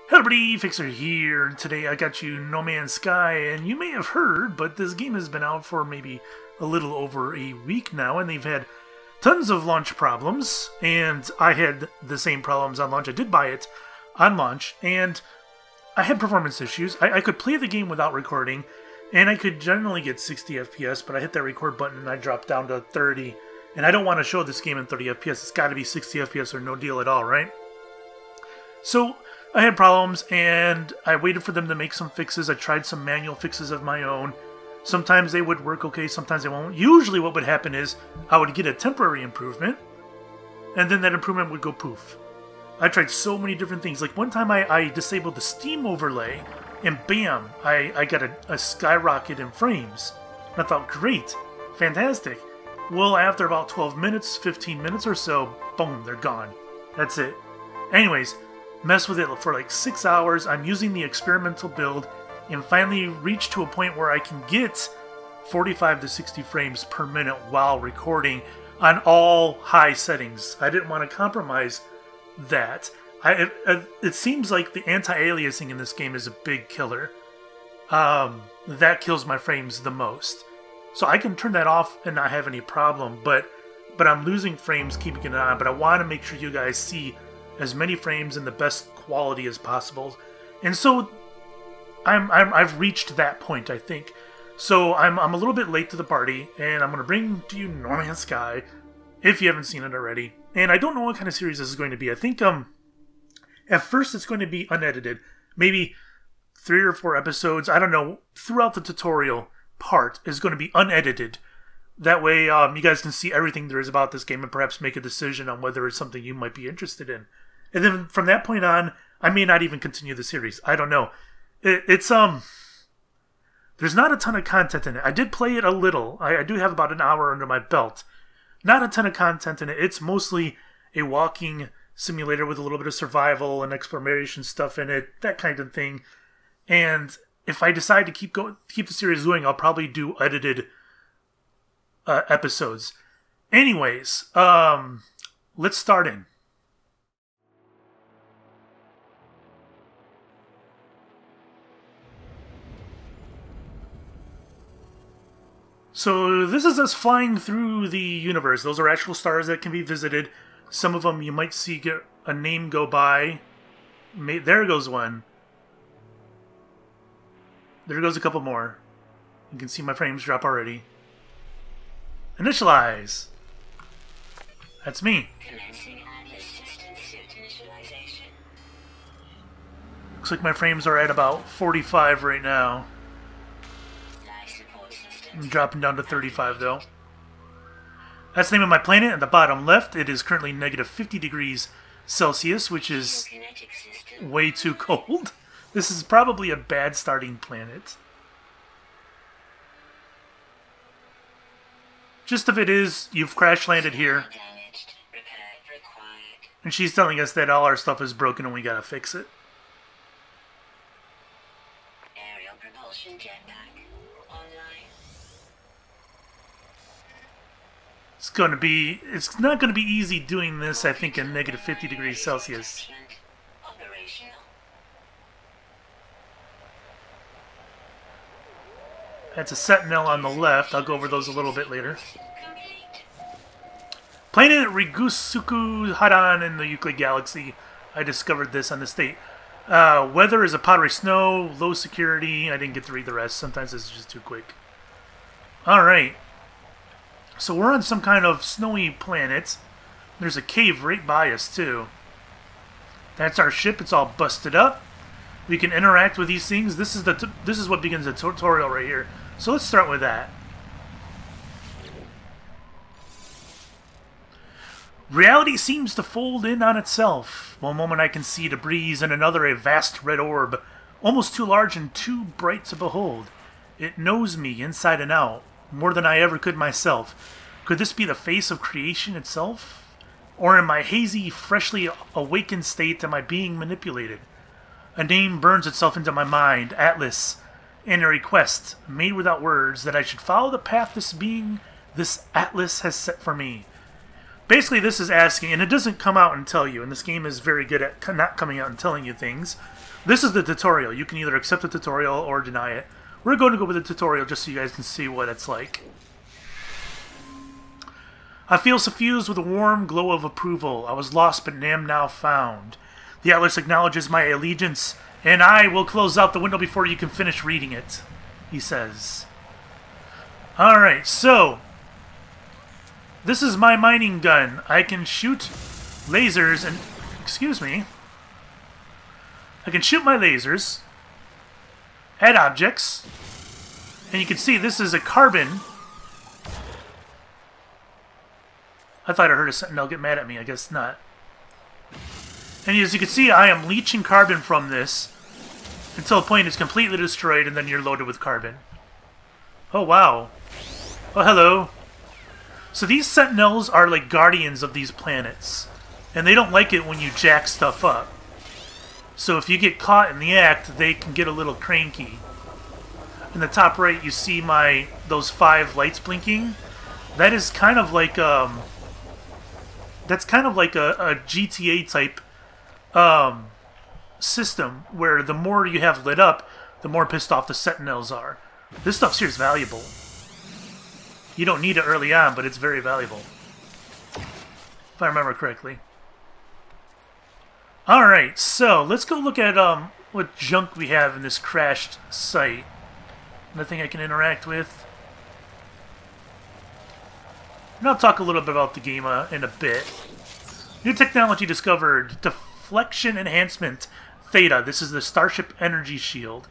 Hello everybody, Fixxxer here. Today I got you No Man's Sky, and you may have heard, but this game has been out for maybe a little over a week now, and they've had tons of launch problems, and I had the same problems on launch. I did buy it on launch, and I had performance issues. I could play the game without recording, and I could generally get 60 FPS, but I hit that record button and I dropped down to 30, and I don't want to show this game in 30 FPS. It's got to be 60 FPS or no deal at all, right? So I had problems, and I waited for them to make some fixes. I tried some manual fixes of my own. Sometimes they would work okay, sometimes they won't. Usually what would happen is I would get a temporary improvement, and then that improvement would go poof. I tried so many different things. Like one time I disabled the Steam overlay, and bam, I got a skyrocket in frames. And I thought, great, fantastic. Well, after about 12 minutes, 15 minutes or so, boom, they're gone. That's it. Anyways, mess with it for like 6 hours. I'm using the experimental build and finally reached to a point where I can get 45 to 60 frames per minute while recording on all high settings. I didn't want to compromise that. It seems like the anti-aliasing in this game is a big killer. That kills my frames the most. So I can turn that off and not have any problem, but I'm losing frames keeping it on. But I want to make sure you guys see as many frames in the best quality as possible, and so I've reached that point, I think. So I'm a little bit late to the party, and I'm going to bring to you No Man's Sky, if you haven't seen it already. And I don't know what kind of series this is going to be. I think at first it's going to be unedited, maybe 3 or 4 episodes. I don't know. Throughout the tutorial part is going to be unedited. That way you guys can see everything there is about this game and perhaps make a decision on whether it's something you might be interested in. And then from that point on, I may not even continue the series. I don't know. There's not a ton of content in it. I did play it a little. I do have about an hour under my belt. Not a ton of content in it. It's mostly a walking simulator with a little bit of survival and exploration stuff in it, that kind of thing. And if I decide to keep the series going, I'll probably do edited episodes. Anyways, let's start in. So this is us flying through the universe. Those are actual stars that can be visited. Some of them you might see get a name go by. There goes one. There goes a couple more. You can see my frames drop already. Initialize. That's me. Looks like my frames are at about 45 right now. I'm dropping down to 35 though. That's the name of my planet. At the bottom left, it is currently negative 50 degrees Celsius, which is way too cold. This is probably a bad starting planet. Gist of it is, you've crash landed here. And she's telling us that all our stuff is broken and we gotta fix it. Aerial propulsion jetpack online. It's not gonna be easy doing this, I think, in negative 50 degrees Celsius. That's a sentinel on the left. I'll go over those a little bit later. Planet Rigusuku Hadan in the Euclid Galaxy. I discovered this on the state. Weather is a powdery snow, low security. I didn't get to read the rest. Sometimes it's just too quick. Alright. So we're on some kind of snowy planet. There's a cave right by us, too. That's our ship. It's all busted up. We can interact with these things. This is what begins the tutorial right here. So let's start with that. Reality seems to fold in on itself. One moment I can see the breeze, and another a vast red orb, almost too large and too bright to behold. It knows me inside and out, more than I ever could myself. Could this be the face of creation itself? Or in my hazy, freshly awakened state am I being manipulated? A name burns itself into my mind, Atlas, and a request, made without words, that I should follow the path this Atlas has set for me. Basically, this is asking, and it doesn't come out and tell you, and this game is very good at not coming out and telling you things. This is the tutorial. You can either accept the tutorial or deny it. We're going to go with the tutorial just so you guys can see what it's like. I feel suffused with a warm glow of approval. I was lost but am now found. The Atlas acknowledges my allegiance, and I will close out the window before you can finish reading it, he says. Alright, so this is my mining gun. I can shoot lasers and... Excuse me. I can shoot my lasers at objects. And you can see this is a carbon. I thought I heard a sentinel get mad at me. I guess not. And as you can see, I am leeching carbon from this until the plane is completely destroyed, and then you're loaded with carbon. Oh, wow. Oh, hello. So these sentinels are like guardians of these planets. And they don't like it when you jack stuff up. So if you get caught in the act, they can get a little cranky. In the top right, you see those 5 lights blinking. That is kind of like that's kind of like a GTA type system, where the more you have lit up, the more pissed off the sentinels are. This stuff here is valuable. You don't need it early on, but it's very valuable, if I remember correctly. Alright, so let's go look at what junk we have in this crashed site. Nothing I can interact with. And I'll talk a little bit about the game in a bit. New technology discovered. Deflection enhancement. Theta. This is the Starship Energy Shield.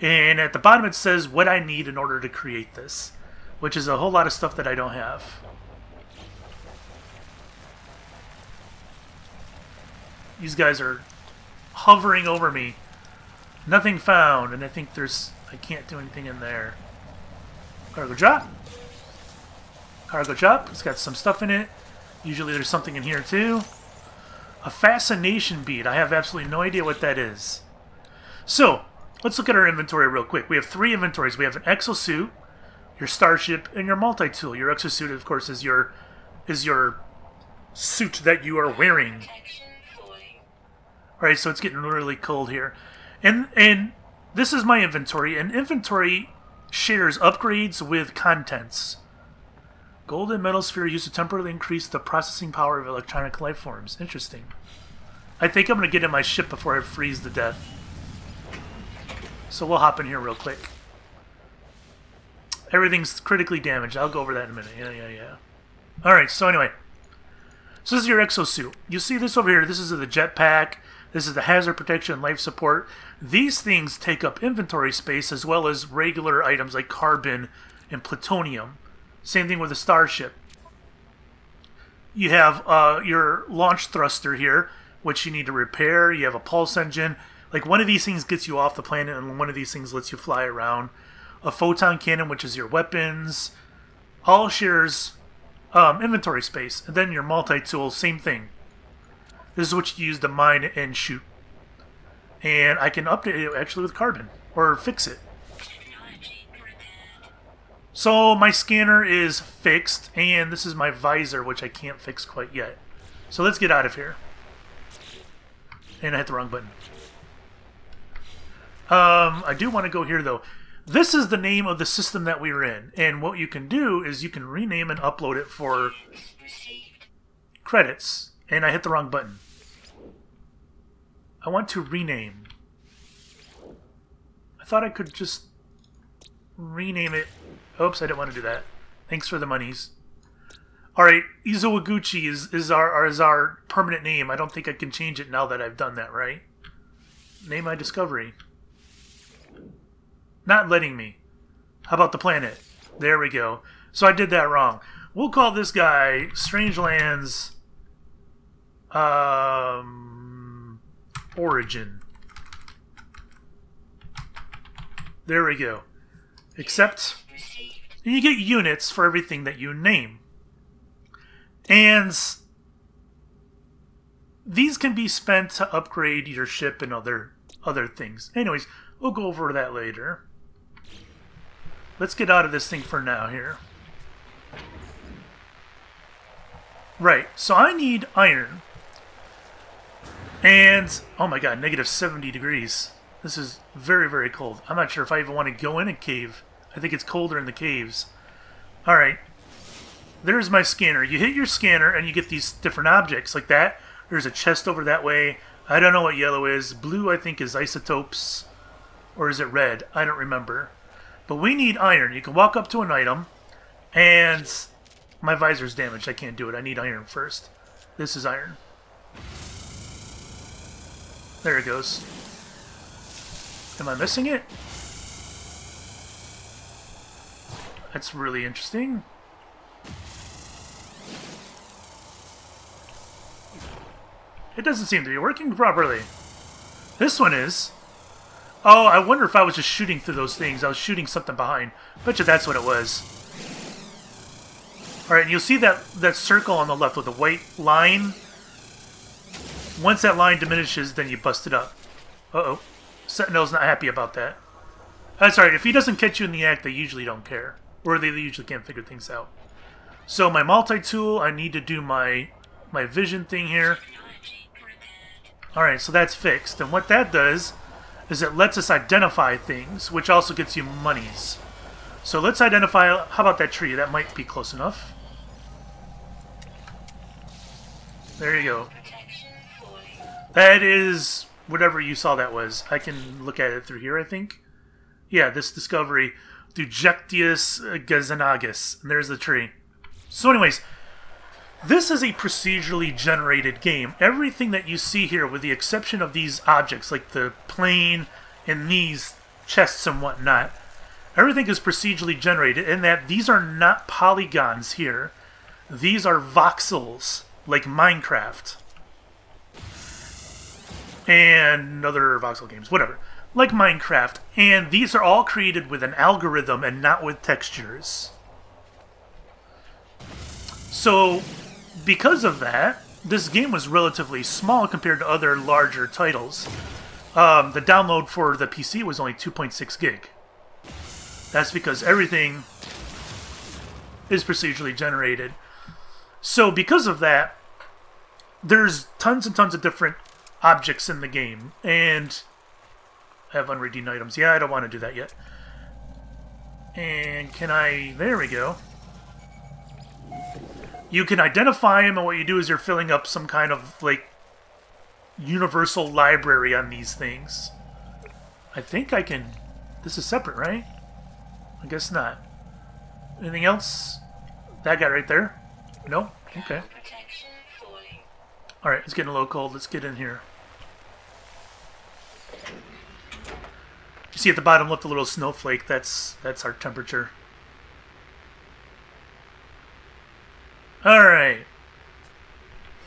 And at the bottom it says what I need in order to create this, which is a whole lot of stuff that I don't have. These guys are hovering over me. Nothing found, and I think I can't do anything in there. Cargo drop. Cargo drop. It's got some stuff in it. Usually there's something in here too. A fascination bead. I have absolutely no idea what that is. So, let's look at our inventory real quick. We have 3 inventories. We have an exosuit, your starship, and your multi-tool. Your exosuit, of course, is your suit that you are wearing. Alright, so it's getting really cold here. And this is my inventory. And inventory shares upgrades with contents. Golden metal sphere used to temporarily increase the processing power of electronic life forms. Interesting. I think I'm going to get in my ship before I freeze to death. So we'll hop in here real quick. Everything's critically damaged. I'll go over that in a minute. Yeah. Alright, so anyway. So this is your exosuit. You see this over here. This is the jetpack. This is the hazard protection, life support. These things take up inventory space as well as regular items like carbon and plutonium. Same thing with the starship. You have your launch thruster here, which you need to repair. You have a pulse engine. Like, one of these things gets you off the planet, and one of these things lets you fly around. A photon cannon, which is your weapons. All shares inventory space. And then your multi-tool, same thing. This is what you use to mine and shoot. And I can update it actually with carbon, or fix it. So my scanner is fixed, and this is my visor, which I can't fix quite yet. So let's get out of here. And I hit the wrong button. I do want to go here, though. This is the name of the system that we were in. And what you can do is you can rename and upload it for credits. And I hit the wrong button. I want to rename. I thought I could just rename it. Oops, I didn't want to do that. Thanks for the monies. Alright, Izuwaguchi is our permanent name. I don't think I can change it now that I've done that, right? Name my discovery. Not letting me. How about the planet? There we go. So I did that wrong. We'll call this guy Strange Lands Origin. There we go. Accept. And you get units for everything that you name. And these can be spent to upgrade your ship and other things. Anyways, we'll go over that later. Let's get out of this thing for now here. Right, so I need iron. And, oh my god, negative 70 degrees. This is very, very cold. I'm not sure if I even want to go in a cave. I think it's colder in the caves. Alright. There's my scanner. You hit your scanner and you get these different objects like that. There's a chest over that way. I don't know what yellow is. Blue, I think, is isotopes. Or is it red? I don't remember. But we need iron. You can walk up to an item and my visor's damaged. I can't do it. I need iron first. This is iron. There it goes. Am I missing it? That's really interesting. It doesn't seem to be working properly. This one is. Oh, I wonder if I was just shooting through those things. I was shooting something behind. Bet you that's what it was. Alright, and you'll see that circle on the left with the white line. Once that line diminishes, then you bust it up. Uh-oh. Sentinel's not happy about that. That's alright. If he doesn't catch you in the act, they usually don't care. Or they usually can't figure things out. So my multi-tool, I need to do my vision thing here. Alright, so that's fixed. And what that does is it lets us identify things, which also gets you monies. So let's identify, how about that tree? That might be close enough. There you go. That is whatever you saw that was. I can look at it through here, I think. Yeah, this discovery. Dujectius gazanagus. And there's the tree. So anyways, this is a procedurally generated game. Everything that you see here, with the exception of these objects, like the plane and these chests and whatnot, everything is procedurally generated in that these are not polygons here. These are voxels, like Minecraft. And other voxel games, whatever. Like Minecraft. And these are all created with an algorithm and not with textures. So, because of that, this game was relatively small compared to other larger titles. The download for the PC was only 2.6 gig. That's because everything is procedurally generated. So because of that, there's tons and tons of different objects in the game. And I have unredeemed items. Yeah, I don't want to do that yet. And can I... There we go. You can identify them, and what you do is you're filling up some kind of, like, universal library on these things. I think I can... This is separate, right? I guess not. Anything else? That guy right there? No? Okay. Alright, it's getting a little cold. Let's get in here. You see at the bottom left a little snowflake. That's our temperature. Alright.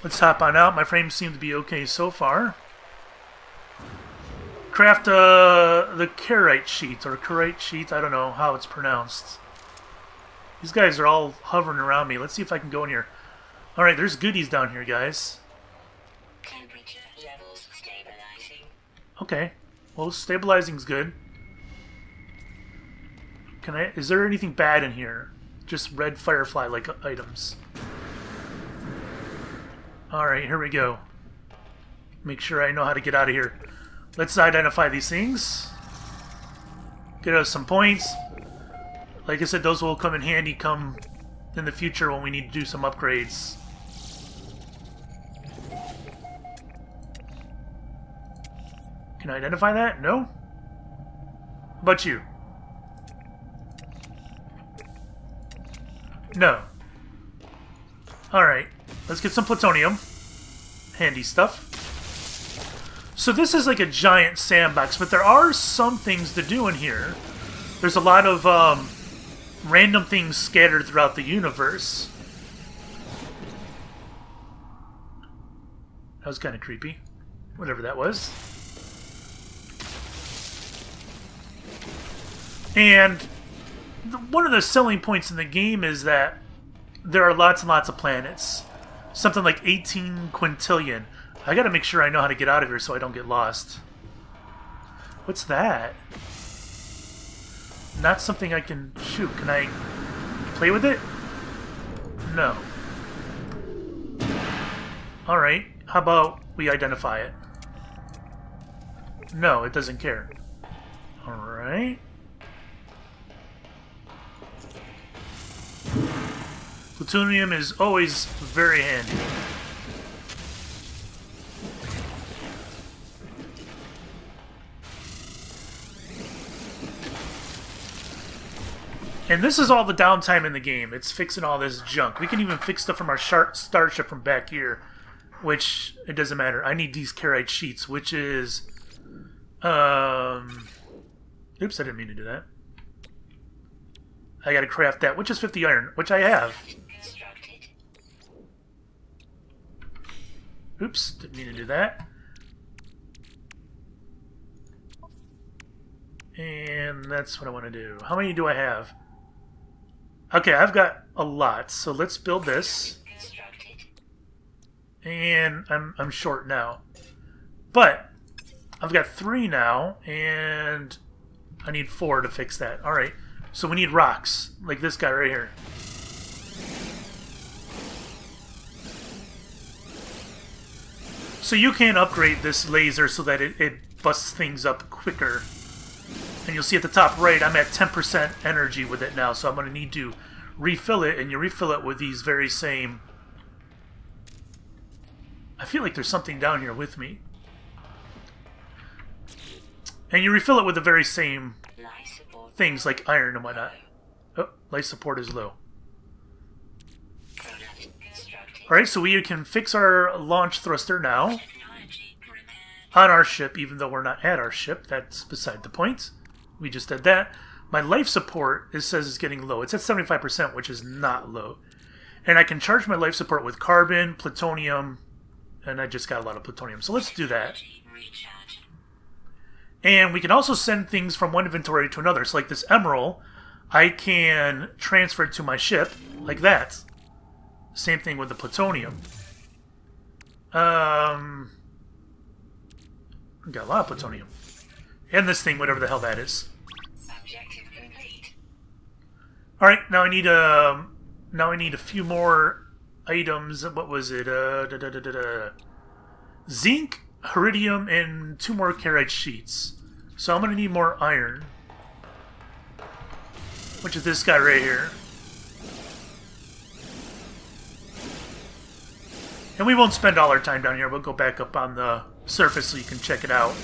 Let's hop on out. My frames seem to be okay so far. Craft the carite sheet, or carite sheet. I don't know how it's pronounced. These guys are all hovering around me. Let's see if I can go in here. Alright, there's goodies down here, guys. Temperature levels stabilizing. Okay. Well, stabilizing's good. Is there anything bad in here? Just red firefly-like items. Alright, here we go. Make sure I know how to get out of here. Let's identify these things. Get us some points. Like I said, those will come in handy come in the future when we need to do some upgrades. Can I identify that? No? How about you? No. Alright. Let's get some plutonium. Handy stuff. So this is like a giant sandbox, but there are some things to do in here. There's a lot of random things scattered throughout the universe. That was kind of creepy. Whatever that was. And one of the selling points in the game is that there are lots and lots of planets. Something like 18 quintillion. I gotta make sure I know how to get out of here so I don't get lost. What's that? Not something I can shoot. Can I play with it? No. Alright, how about we identify it? No, it doesn't care. Alright. Plutonium is always very handy. And this is all the downtime in the game. It's fixing all this junk. We can even fix stuff from our starship from back here, which it doesn't matter. I need these carite sheets, which is... Oops, I didn't mean to do that. I gotta craft that, which is 50 iron, which I have. Oops, didn't mean to do that. And that's what I want to do. How many do I have? Okay, I've got a lot, so let's build this. And I'm short now. But I've got 3 now, and I need 4 to fix that. Alright, so we need rocks, like this guy right here. So you can upgrade this laser so that it busts things up quicker. And you'll see at the top right, I'm at 10% energy with it now, so I'm going to need to refill it, and you refill it with these very same... I feel like there's something down here with me. And you refill it with the very same things, like iron and whatnot. Oh, life support is low. Alright, so we can fix our launch thruster now. On our ship, even though we're not at our ship. That's beside the point. We just did that. My life support, it says, is getting low. It's at 75%, which is not low. And I can charge my life support with carbon, plutonium, and I just got a lot of plutonium. So let's do that. And we can also send things from one inventory to another. So like this emerald, I can transfer it to my ship, like that. Same thing with the plutonium. Got a lot of plutonium. And this thing, whatever the hell that is. Alright, now I need a few more items. What was it? Zinc, iridium, and 2 more carite sheets. So I'm going to need more iron. Which is this guy right here. And we won't spend all our time down here. We'll go back up on the surface so you can check it out.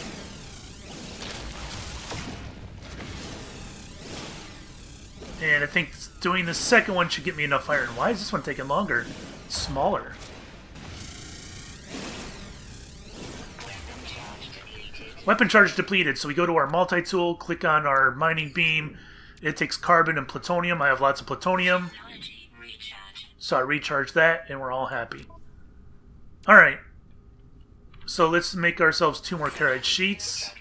And I think doing the second one should get me enough iron. Why is this one taking longer? It's smaller. Weapon charge depleted. So we go to our multi-tool, click on our mining beam. It takes carbon and plutonium. I have lots of plutonium. So I recharge that, and we're all happy. Alright. So let's make ourselves 2 more carite sheets.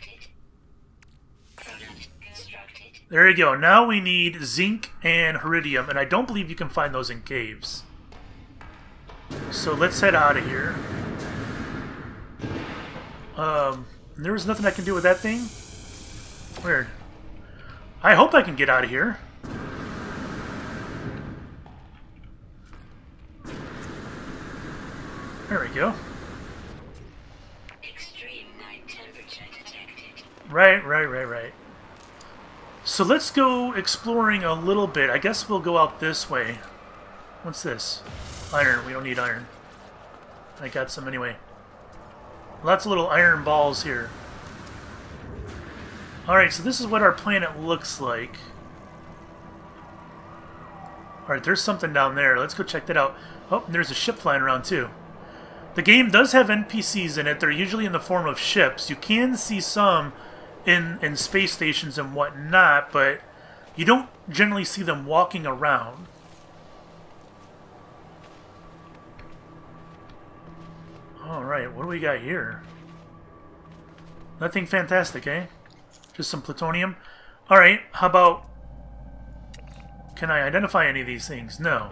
There you go. Now we need zinc and iridium, and I don't believe you can find those in caves. So let's head out of here. There was nothing I can do with that thing? Weird. I hope I can get out of here. There we go. Extreme night temperature detected. Right. So let's go exploring a little bit. I guess we'll go out this way. What's this? Iron. We don't need iron. I got some anyway. Lots of little iron balls here. Alright, so this is what our planet looks like. Alright, there's something down there. Let's go check that out. Oh, and there's a ship flying around too. The game does have NPCs in it. They're usually in the form of ships. You can see some in space stations and whatnot, but you don't generally see them walking around. Alright, what do we got here? Nothing fantastic, eh? Just some plutonium. Alright, how about... Can I identify any of these things? No.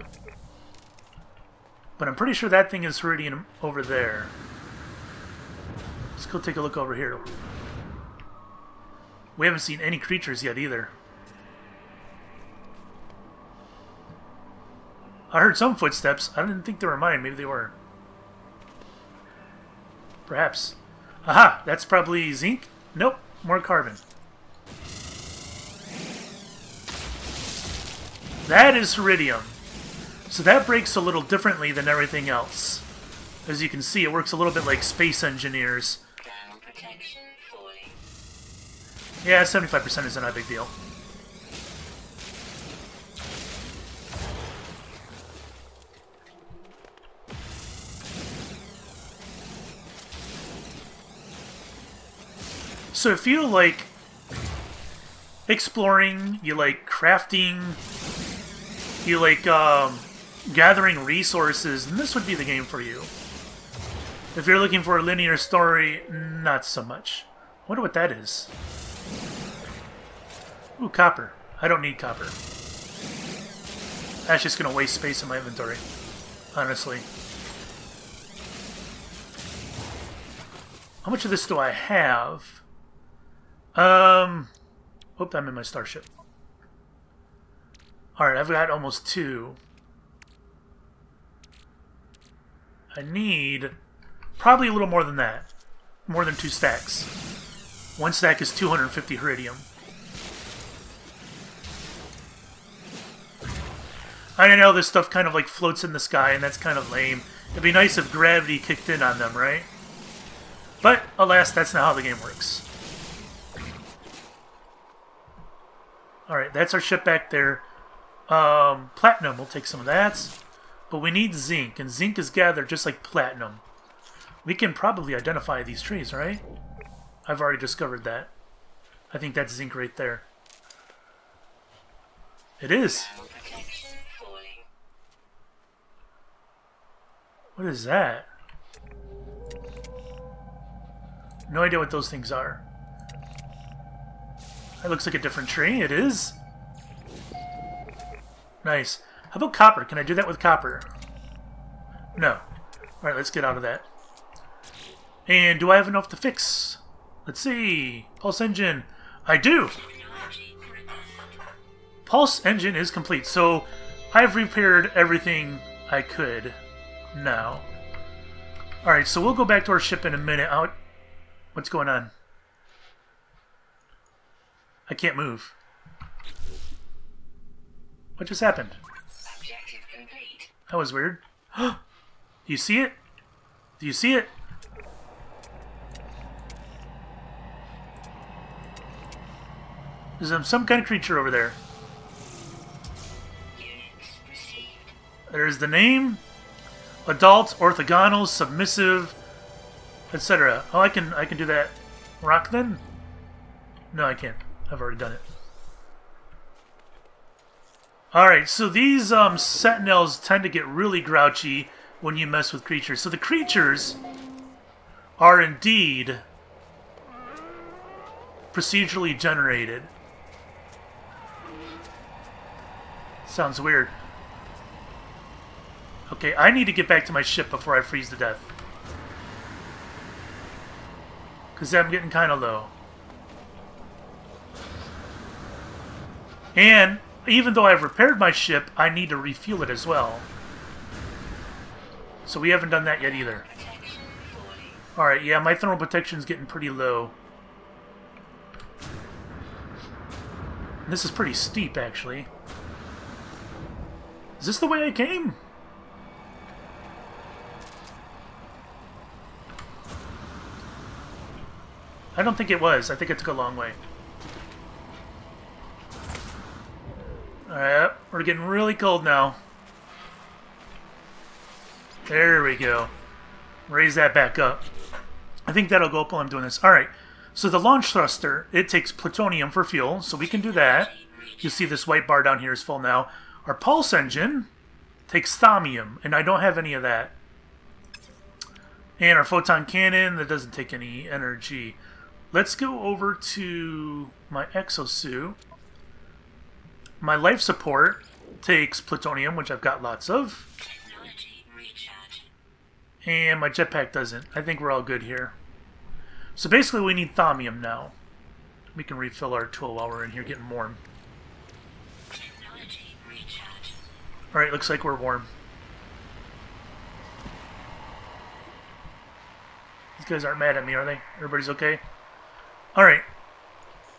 But I'm pretty sure that thing is iridium over there. Let's go take a look over here. We haven't seen any creatures yet either. I heard some footsteps. I didn't think they were mine. Maybe they were. Perhaps. Aha! That's probably zinc? Nope. More carbon. That is iridium. So that breaks a little differently than everything else. As you can see, it works a little bit like space engineers. Thermal protection falling. Yeah, 75% isn't a big deal. So if you like exploring, you like crafting, you like gathering resources, then this would be the game for you. If you're looking for a linear story, not so much. I wonder what that is. Ooh, copper. I don't need copper. That's just going to waste space in my inventory, honestly. How much of this do I have? Hope I'm in my starship. Alright, I've got almost 2. I need probably a little more than that. More than 2 stacks. 1 stack is 250 iridium. I know this stuff kind of like floats in the sky, and that's kind of lame. It'd be nice if gravity kicked in on them, right? But, alas, that's not how the game works. Alright, that's our ship back there. Platinum, we'll take some of that. But we need zinc, and zinc is gathered just like platinum. We can probably identify these trees, right? I've already discovered that. I think that's zinc right there. It is. Protection falling. What is that? No idea what those things are. That looks like a different tree. It is. Nice. How about copper? Can I do that with copper? No. Alright, let's get out of that. And do I have enough to fix? Let's see. Pulse engine. I do! Technology repaired. Pulse engine is complete. So I've repaired everything I could now. Alright, so we'll go back to our ship in a minute. What's going on? I can't move. What just happened? Objective complete. That was weird. Do you see it? Do you see it? There's some kind of creature over there. Units received. There's the name. Adult, orthogonal, submissive, etc. Oh, I can do that. Rock then? No, I can't. I've already done it. Alright, so these sentinels tend to get really grouchy when you mess with creatures. So the creatures are indeed procedurally generated. Sounds weird. Okay, I need to get back to my ship before I freeze to death. Because I'm getting kind of low. And even though I've repaired my ship, I need to refuel it as well. So we haven't done that yet either. Protection falling. Alright, yeah, my thermal protection's getting pretty low. And this is pretty steep, actually. Is this the way I came? I don't think it was. I think it took a long way. Alright, we're getting really cold now. There we go. Raise that back up. I think that'll go up while I'm doing this. Alright, so the launch thruster, it takes plutonium for fuel, so we can do that. You'll see this white bar down here is full now. Our pulse engine takes thaumium, and I don't have any of that. And our photon cannon, that doesn't take any energy. Let's go over to my exosuit. My life support takes plutonium, which I've got lots of. Technology recharge. And my jetpack doesn't. I think we're all good here. So basically we need thaumium now. We can refill our tool while we're in here getting warm. Technology recharge. Alright, looks like we're warm. These guys aren't mad at me, are they? Everybody's okay? Alright.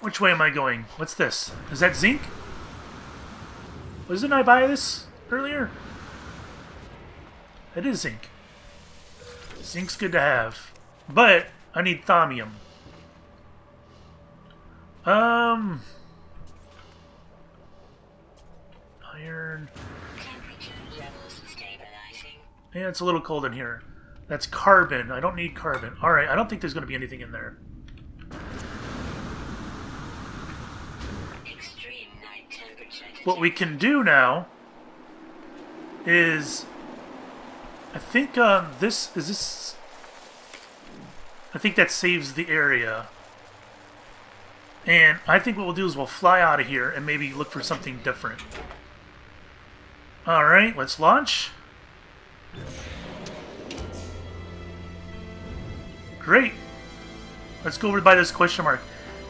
Which way am I going? What's this? Is that zinc? Wasn't I buy this earlier? It is zinc. Zinc's good to have. But I need thaumium. Iron. Temperature levels stabilizing. Yeah, it's a little cold in here. That's carbon. I don't need carbon. Alright, I don't think there's going to be anything in there. Extreme night temperature. What we can do now is... I think this... Is this... I think that saves the area. And I think what we'll do is we'll fly out of here and maybe look for something different. Alright, let's launch. Great. Let's go over by this question mark.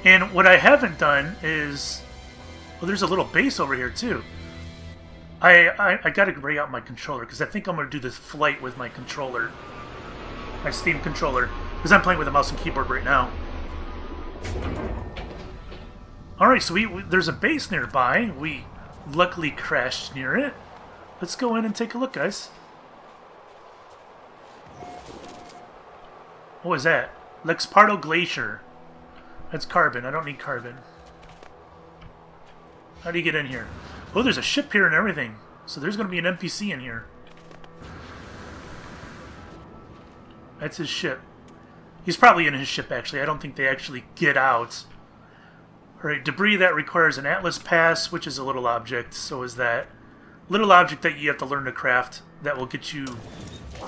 And what I haven't done is... Well, there's a little base over here, too. I gotta break out my controller, because I think I'm gonna do this flight with my controller. My Steam controller. Because I'm playing with a mouse and keyboard right now. Alright, so there's a base nearby. We luckily crashed near it. Let's go in and take a look, guys. What was that? Lexpardo Glacier. That's carbon. I don't need carbon. How do you get in here? Oh, there's a ship here and everything. So there's going to be an NPC in here. That's his ship. He's probably in his ship, actually. I don't think they actually get out. Alright, debris that requires an Atlas Pass, which is a little object. So is that. Little object that you have to learn to craft that will get you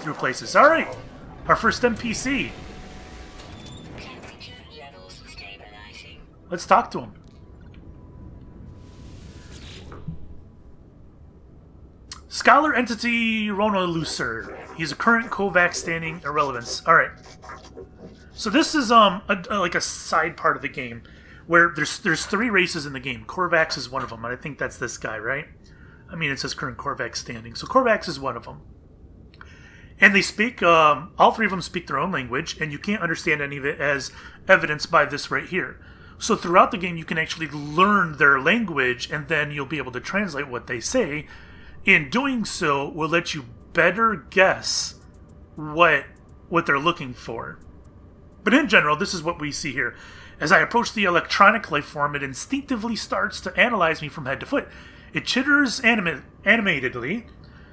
through places. Alright! Our first NPC. Temperature levels stabilizing. Let's talk to him. Scholar Entity Ronalucer. He's a current Kovac standing irrelevance. Alright. So this is like a side part of the game where there's 3 races in the game. Korvax is one of them, and I think that's this guy, right? I mean, it says current Korvax standing. So Korvax is one of them. And they speak, all 3 of them speak their own language, and you can't understand any of it as evidenced by this right here. So throughout the game, you can actually learn their language, and then you'll be able to translate what they say. In doing so, will let you better guess what they're looking for. But in general, this is what we see here. As I approach the electronic life form, it instinctively starts to analyze me from head to foot. It chitters animatedly,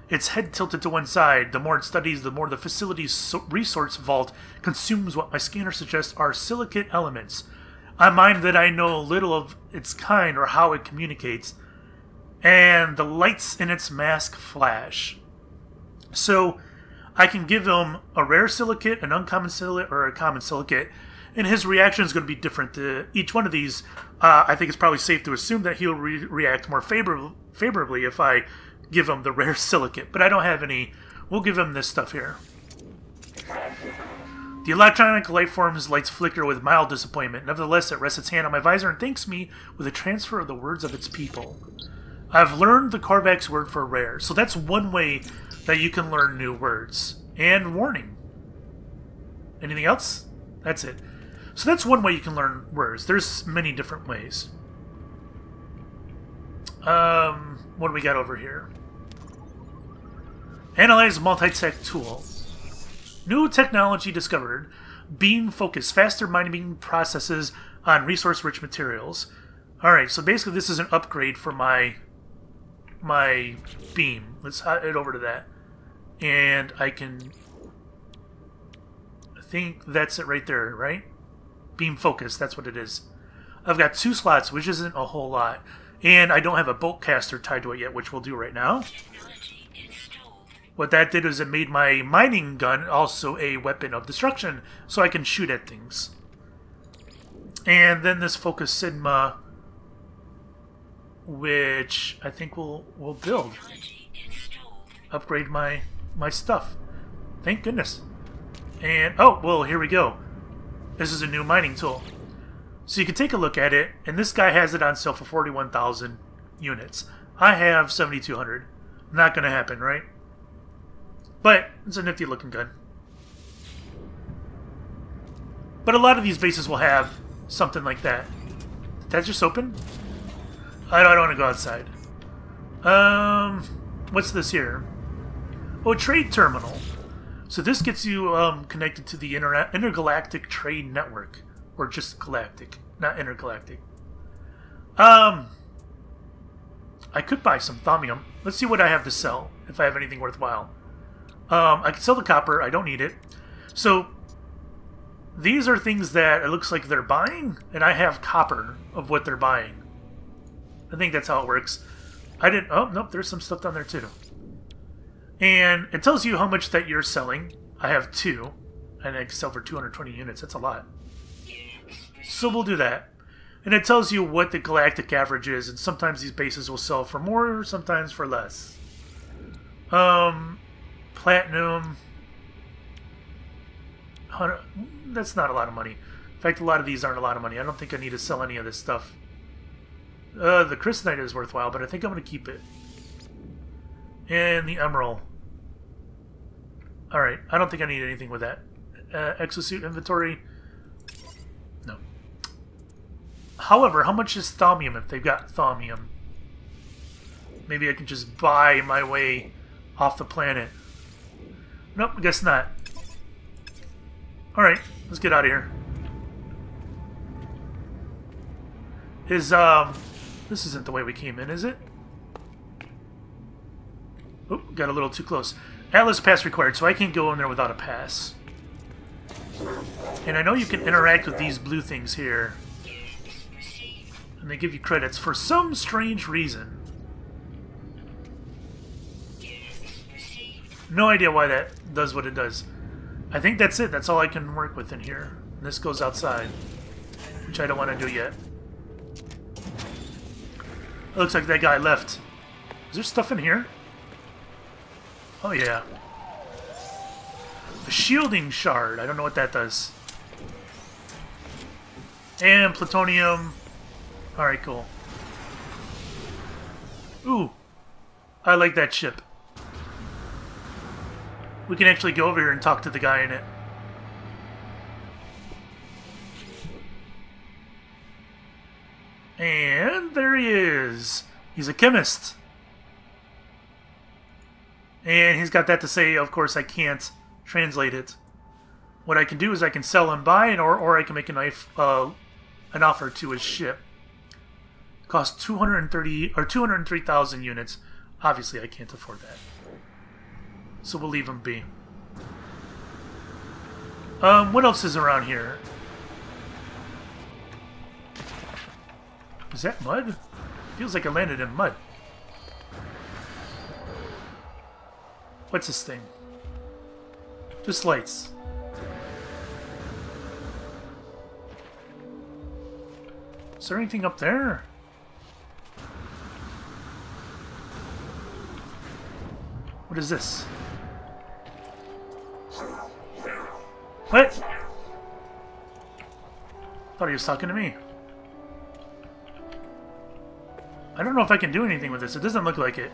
its head tilted to one side. The more it studies, the more the facility's resource vault consumes what my scanner suggests are silicate elements. I mind that I know little of its kind or how it communicates, and the lights in its mask flash. So I can give him a rare silicate, an uncommon silicate, or a common silicate, and his reaction is going to be different to each one of these. I think it's probably safe to assume that he'll react more favorably if I give him the rare silicate, but I don't have any. We'll give him this stuff here. The electronic life form's lights flicker with mild disappointment. Nevertheless, it rests its hand on my visor and thanks me with a transfer of the words of its people. I've learned the Korvax word for rare, so that's one way that you can learn new words. And warning. Anything else? That's it. So that's one way you can learn words. There's many different ways. What do we got over here? Analyze multi-tech tool. New technology discovered. Beam focus. Faster mining processes on resource-rich materials. Alright, so basically this is an upgrade for my beam. Let's head over to that. And I think that's it right there, right? Beam focus, that's what it is. I've got 2 slots, which isn't a whole lot. And I don't have a bolt caster tied to it yet, which we'll do right now. Technology installed. What that did is it made my mining gun also a weapon of destruction, so I can shoot at things. And then this Focus Sigma, which I think we'll build. Technology installed. Upgrade my stuff. Thank goodness. And, oh, well, here we go. This is a new mining tool. So you can take a look at it, and this guy has it on sale for 41,000 units. I have 7,200. Not going to happen, right? But it's a nifty looking gun. But a lot of these bases will have something like that. Did that just open? I don't want to go outside. What's this here? Oh, a trade terminal. So this gets you connected to the intergalactic trade network. Or just galactic, not intergalactic. I could buy some thaumium. Let's see what I have to sell, if I have anything worthwhile. I can sell the copper. I don't need it. So these are things that it looks like they're buying, and I have copper of what they're buying. I think that's how it works. I didn't... Oh, nope, there's some stuff down there too. And it tells you how much that you're selling. I have 2, and I can sell for 220 units. That's a lot. So we'll do that. And it tells you what the galactic average is, and sometimes these bases will sell for more, sometimes for less. Platinum. That's not a lot of money. In fact, a lot of these aren't a lot of money. I don't think I need to sell any of this stuff. The crystalite is worthwhile, but I think I'm going to keep it. And the emerald. Alright, I don't think I need anything with that. Exosuit inventory. No. However, how much is thaumium if they've got thaumium? Maybe I can just buy my way off the planet. Nope, I guess not. Alright, let's get out of here. This isn't the way we came in, is it? Oh, got a little too close. Atlas pass required, so I can't go in there without a pass. And I know you can interact with these blue things here. And they give you credits for some strange reason. No idea why that does what it does. I think that's it. That's all I can work with in here. And this goes outside, which I don't want to do yet. It looks like that guy left. Is there stuff in here? Oh, yeah. A shielding shard. I don't know what that does. And plutonium. Alright, cool. Ooh. I like that ship. We can actually go over here and talk to the guy in it. And there he is. He's a chemist. And he's got that to say. Of course, I can't translate it. What I can do is I can sell and buy, or I can make an offer to his ship. It costs 230 or 203,000 units. Obviously, I can't afford that. So we'll leave him be. What else is around here? Is that mud? Feels like I landed in mud. What's this thing? Just lights. Is there anything up there? What is this? What? Thought he was talking to me. I don't know if I can do anything with this. It doesn't look like it.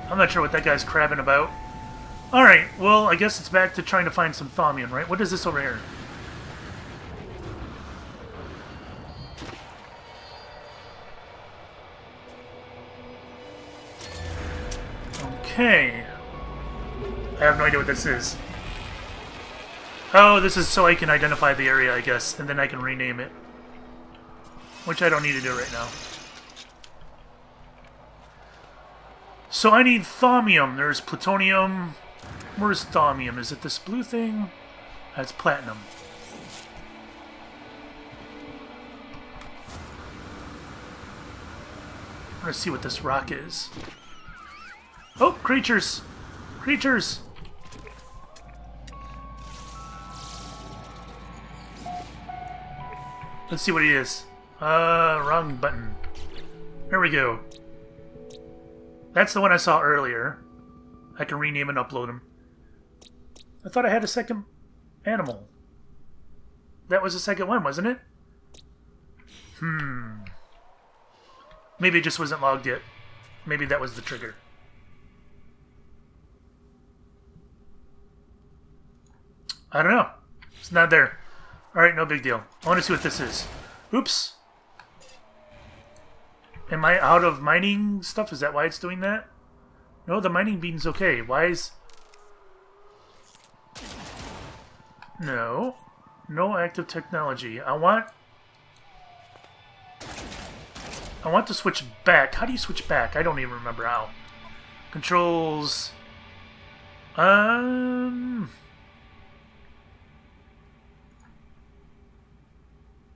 I'm not sure what that guy's crabbing about. Alright, well, I guess it's back to trying to find some thaumium, right? What is this over here? Okay. I have no idea what this is. Oh, this is so I can identify the area, I guess, and then I can rename it. Which I don't need to do right now. So I need thaumium. There's plutonium. Where's thaumium? Is it this blue thing? That's platinum. I'm gonna see what this rock is. Oh, creatures! Creatures! Let's see what he is. Wrong button. There we go. That's the one I saw earlier. I can rename and upload him. I thought I had a second animal. That was the second one, wasn't it? Maybe it just wasn't logged yet. Maybe that was the trigger. I don't know. It's not there. Alright, no big deal. I want to see what this is. Oops. Am I out of mining stuff? Is that why it's doing that? No, the mining bean's okay. Why is... No. No active technology. I want to switch back. How do you switch back? I don't even remember how. Controls...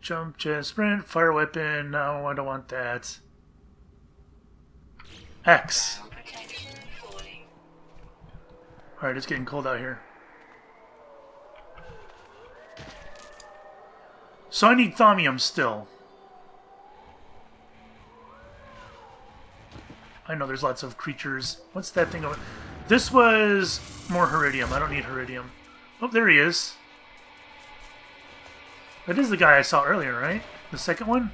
Jump, jet, sprint, fire weapon. No, I don't want that. X. Alright, it's getting cold out here. So I need thaumium still. I know there's lots of creatures. What's that thing over? This was more Heridium. I don't need Heridium. Oh, there he is. That is the guy I saw earlier, right? The second one?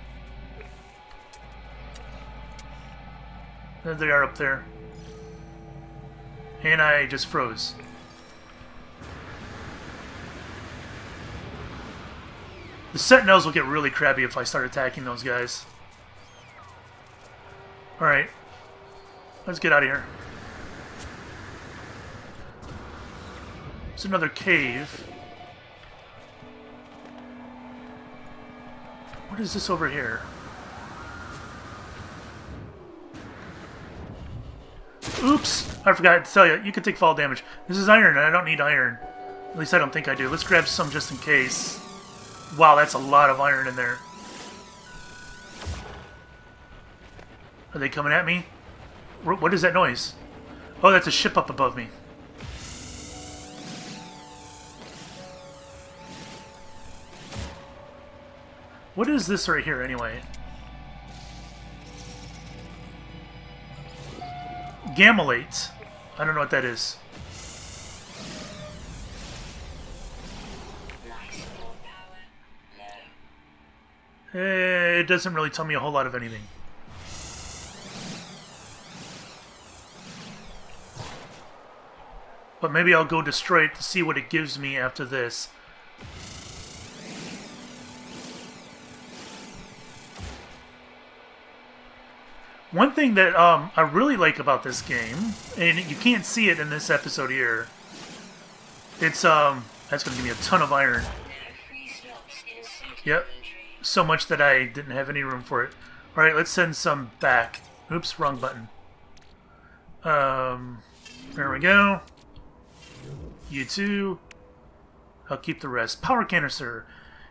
There they are up there. And I just froze. The sentinels will get really crabby if I start attacking those guys. Alright. Let's get out of here. It's another cave. What is this over here? Oops! I forgot to tell you, you can take fall damage. This is iron, and I don't need iron. At least I don't think I do. Let's grab some just in case. Wow, that's a lot of iron in there. Are they coming at me? What is that noise? Oh, that's a ship up above me. What is this right here, anyway? Gammalate. I don't know what that is. It doesn't really tell me a whole lot of anything. But maybe I'll go destroy it to see what it gives me after this. One thing that I really like about this game, and you can't see it in this episode here, it's that's going to give me a ton of iron. Yep, so much that I didn't have any room for it. Alright, let's send some back. Oops, wrong button. There we go. You too. I'll keep the rest. Power canister.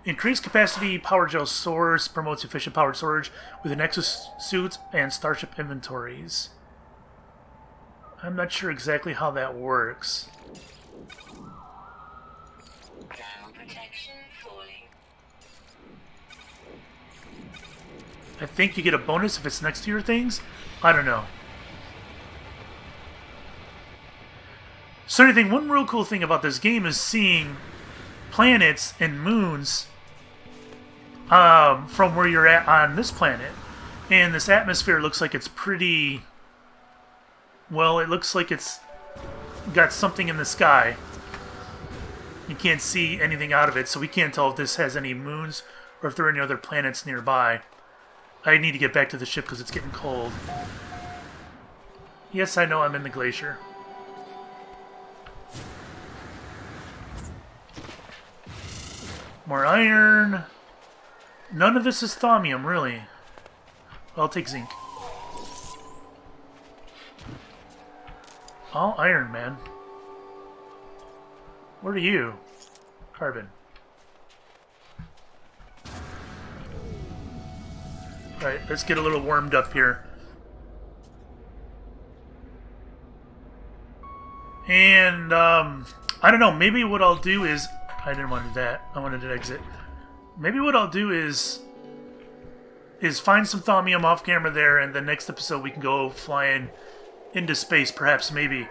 Increased capacity power gel source promotes efficient power storage with an exosuit and starship inventories. I'm not sure exactly how that works. I think you get a bonus if it's next to your things. I don't know. So anything, one real cool thing about this game is seeing planets and moons from where you're at on this planet. And this atmosphere looks like it's pretty... Well, it looks like it's got something in the sky. You can't see anything out of it, so we can't tell if this has any moons or if there are any other planets nearby. I need to get back to the ship because it's getting cold. Yes, I know I'm in the glacier. More iron. None of this is thaumium, really. I'll take zinc. All iron, man. What are you? Carbon. Alright, let's get a little warmed up here. And, I don't know, maybe what I'll do is... I didn't want to do that. I wanted to exit. Maybe what I'll do is find some thaumium off camera there, and the next episode we can go flying into space, perhaps, maybe.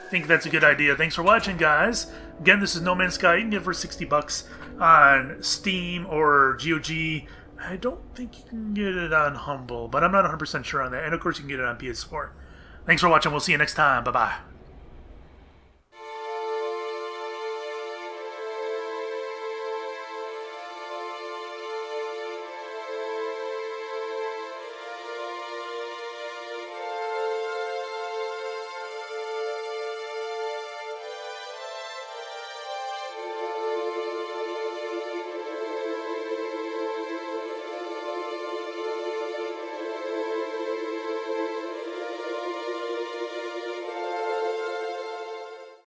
I think that's a good idea. Thanks for watching, guys. Again, this is No Man's Sky. You can get it for 60 bucks on Steam or GOG. I don't think you can get it on Humble, but I'm not 100% sure on that. And, of course, you can get it on PS4. Thanks for watching. We'll see you next time. Bye-bye.